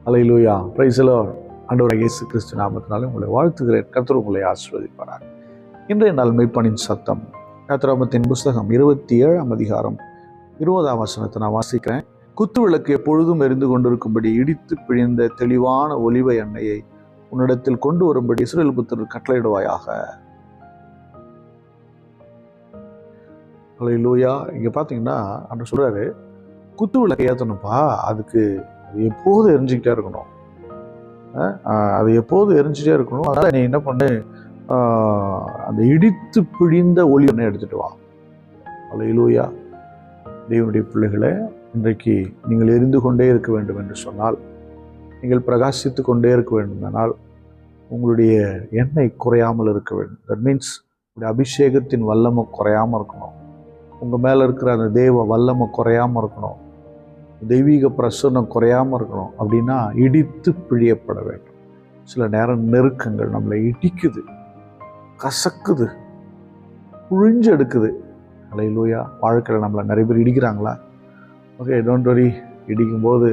Hallelujah, praise the Lord. ஆண்டவராகிய இயேசு கிறிஸ்து நாமத்தினாலே உங்களை வாழ்த்துகிறேன். கர்த்தர் உங்களை ஆசீர்வதிப்பாராக. இன்றைய நாள் மெய்ப்பனின் சத்தம், யாத்திராகமத்தின் புஸ்தகம் 27ஆம் அதிகாரம் 20ஆம் வசனத்தை நான் வாசிக்கிறேன். குத்து விளக்கு எப்பொழுதும் எரிந்து கொண்டிருக்கும்படி இடித்து பிழிந்த தெளிவான ஒலிவ எண்ணெயை உன்னிடத்தில் கொண்டு வரும்படி இஸ்ரவேல் புத்திரர் கட்டளையிடுவாயாக. அல்லேலூயா. இங்க பாத்தீங்கன்னா அவர் சொல்றாரு, குத்து விளக்கு ஏற்றணும்ப்பா, அதுக்கு அது எப்போதும் எரிஞ்சுக்கிட்டே இருக்கணும். அது எப்போதும் எரிஞ்சுட்டே இருக்கணும். அதனால நீ என்ன பண்ணு, அந்த இடித்து பிழிந்த ஒளி எண்ணெய் எடுத்துட்டு வா. அல்லேலூயா. தேவனுடைய பிள்ளைகளே, இன்றைக்கு நீங்கள் எரிந்து கொண்டே இருக்க வேண்டும் என்று சொன்னால், நீங்கள் பிரகாசித்து கொண்டே இருக்க வேண்டுமானால் உங்களுடைய எண்ணெய் குறையாமல் இருக்க வேண்டும். தட் மீன்ஸ் உங்களுடைய அபிஷேகத்தின் வல்லமை குறையாமல் இருக்கணும். உங்கள் மேலே இருக்கிற அந்த தேவ வல்லமை குறையாமல் இருக்கணும். தெய்வீக பிரசன்னம் குறையாமல் இருக்கணும். அப்படின்னா இடித்து பிழியப்பட வேண்டும். சில நேரம் நெருக்கங்கள் நம்மளை இடிக்குது, கசக்குது, புழிஞ்சு எடுக்குது. அல்லேலூயா. வாழ்க்கையில் நம்மளை நிறைய பேர் இடிக்கிறாங்களா? Okay, don't worry. இடிக்கும்போது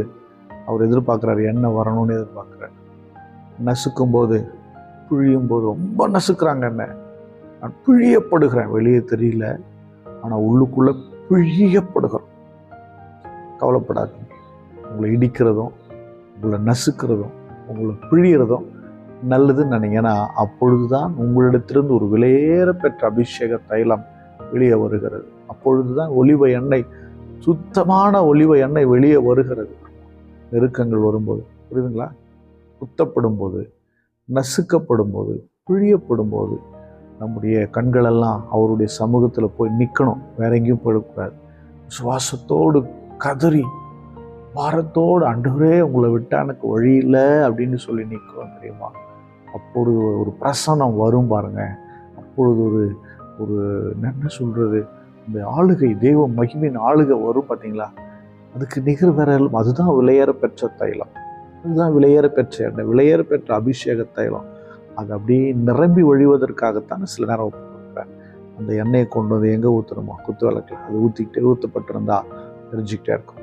அவர் எதிர்பார்க்குறாரு, எண்ணெய் வரணும்னு எதிர்பார்க்குறாரு. நசுக்கும் போது, பிழியும் போது ரொம்ப நசுக்கிறாங்க என்ன. நான் பிழியப்படுகிறேன், வெளியே தெரியல, ஆனால் உள்ளுக்குள்ளே பிழியப்படுகிறோம். கவலைப்படாதீங்க. உங்களை இடிக்கிறதும் உங்களை நசுக்கிறதும் உங்களை பிழிகிறதும் நல்லதுன்னு நினைங்கன்னா அப்பொழுதுதான் உங்களிடத்திலிருந்து ஒரு விலையேற பெற்ற அபிஷேக தைலம் வெளியே வருகிறது. அப்பொழுதுதான் ஒலிவ எண்ணெய், சுத்தமான ஒலிவ எண்ணெய் வெளியே வருகிறது. நெருக்கங்கள் வரும்போது, புரியுதுங்களா? குத்தப்படும் போது, நசுக்கப்படும் போது, பிழியப்படும் போது நம்முடைய கண்களெல்லாம் அவருடைய சமூகத்தில் போய் நிற்கணும். வேற எங்கேயும் போயிடக்கூடாது. சுவாசத்தோடு கதறி பாரத்தோடு, ஆண்டவரே உங்களை விட்டா எனக்கு வழி இல்லை அப்படின்னு சொல்லி நிற்கிறோம் தெரியுமா? அப்பொழுது ஒரு பிரசனம் வரும் பாருங்க. அப்பொழுது ஒரு என்ன சொல்றது, இந்த ஆளுகை, தெய்வ மகிமையின் ஆளுகை வரும் பார்த்தீங்களா? அதுக்கு நிகர் வேற. அதுதான் விலையேற பெற்ற தைலம், அதுதான் விலையேற பெற்ற எண்ணெய், விலையேற பெற்ற அபிஷேக தைலம். அது அப்படியே நிரம்பி வழிவதற்காகத்தான் சில நேரம் கொடுக்குறேன். அந்த எண்ணெயை கொண்டு வந்து எங்கே ஊற்றணுமா? குத்து விளக்கில் அது ஊற்றப்பட்டிருந்தா தெரிஞ்சுக்கிட்டே இருக்கும்.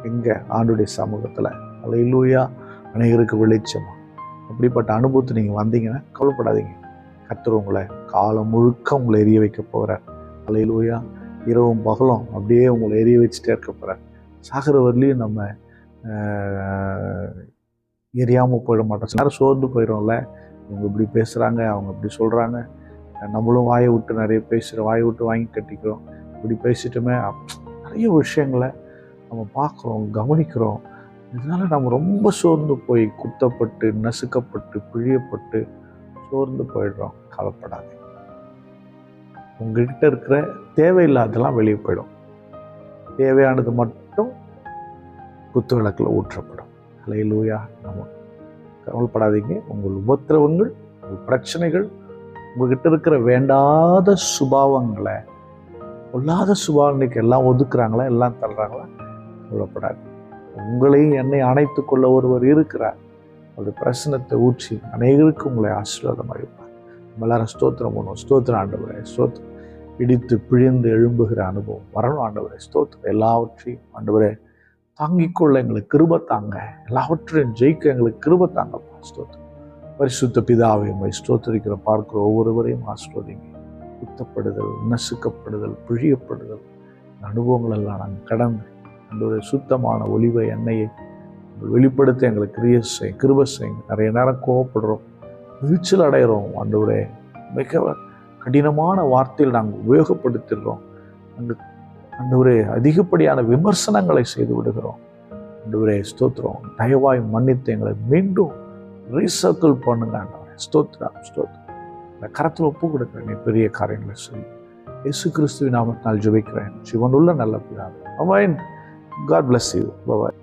எங்கே? ஆண்டுடைய சமூகத்தில். அல்லேலூயா. அநேகருக்கு வெளிச்சமா. அப்படிப்பட்ட அனுபவத்தை நீங்கள் வந்தீங்கன்னா கவலைப்படாதீங்க. கர்த்தர் உங்களை காலம் முழுக்க உங்களை எரிய வைக்க போகிறார். அல்லேலூயா. இரவும் பகலும் அப்படியே உங்களை எரிய வச்சுட்டே இருக்க போகிறார். சாகர வரலையும் நம்ம எரியாமல் போயிட மாட்டோம். சில நேரம் சோர்ந்து போயிடும்ல. இவங்க இப்படி பேசுகிறாங்க, அவங்க இப்படி சொல்கிறாங்க, நம்மளும் வாயை விட்டு நிறைய பேசுகிறோம், வாயை விட்டு வாங்கி கட்டிக்கிறோம். இப்படி பேசிட்டோமே, நிறைய விஷயங்களை நம்ம பார்க்குறோம், கவனிக்கிறோம். இதனால நம்ம ரொம்ப சோர்ந்து போய் குத்தப்பட்டு, நசுக்கப்பட்டு, பிழியப்பட்டு சோர்ந்து போயிடுறோம். கவலைப்படாது. உங்ககிட்ட இருக்கிற தேவையில்லாதெல்லாம் வெளியே போயிடும். தேவையானது மட்டும் குத்து விளக்கில் ஊற்றப்படும். அல்லேலூயா. நம்ம கவலைப்படாதீங்க. உங்கள் உபத்திரவங்கள், உங்கள் பிரச்சனைகள், உங்ககிட்ட இருக்கிற வேண்டாத சுபாவங்களை, பொல்லாத சுபாவங்களுக்கு எல்லாம் ஒதுக்குறாங்களா, எல்லாம் தள்ளுறாங்களா? கவலைப்படாது. உங்களையும் என்னை அணைத்து கொள்ள ஒருவர் இருக்கிறார். அவருடைய பிரசனத்தை ஊற்றி அநேகருக்கு உங்களை ஆசீர்வாதமாக இருப்பார். நம்ம எல்லாரும் ஸ்தோத்திரம் பண்ணுவோம். ஸ்தோத்திரம் ஆண்டவரே, ஸ்தோத்திரம். இடித்து பிழிந்து எழும்புகிற அனுபவம் வரணும் ஆண்டவரே. ஸ்தோத்திரம். எல்லாவற்றையும் ஆண்டவரே தாங்கிக்கொள்ள எங்களுக்கு கிருபை தாங்க. எல்லாவற்றையும் ஜெயிக்க எங்களுக்கு கிருபை தாங்கப்பா. ஸ்தோத்திரம். பரிசுத்த பிதாவை உம்மை ஸ்தோத்திரிக்கிற பார்க்கிற ஒவ்வொருவரையும் ஆசீர்வதிங்க. குத்தப்படுதல், நசுக்கப்படுதல், பிழியப்படுதல், அனுபவங்கள் எல்லாம் நாங்கள் கடந்து அந்த சுத்தமான ஒலிவ எண்ணெயை வெளிப்படுத்த எங்களுக்கு கிருபை செய்யுங்க. நிறைய நேரம் கோவப்படுறோம், வீழ்ச்சியில் அடைகிறோம். ஆண்டவரே, மிக கடினமான வார்த்தையில் நாங்கள் உபயோகப்படுத்திடுறோம். ஆண்டவரே, அதிகப்படியான விமர்சனங்களை செய்து விடுகிறோம். ஆண்டவரே ஸ்தோத்திரம். தயவாய் மன்னித்து எங்களை மீண்டும் ரீசர்க்கிள் பண்ணுங்க ஆண்டவரே. ஸ்தோத்திரம், ஸ்தோத்திரம். இந்த கரத்தில் ஒப்பு கொடுக்குறேன். நீ பெரிய காரியங்களை சொல்லி இயேசு கிறிஸ்துவின் நாமத்தினால் ஜெபிக்கிறேன். ஜீவனுள்ள நல்ல பிதாவே. ஆமென். God bless you. Bye-bye.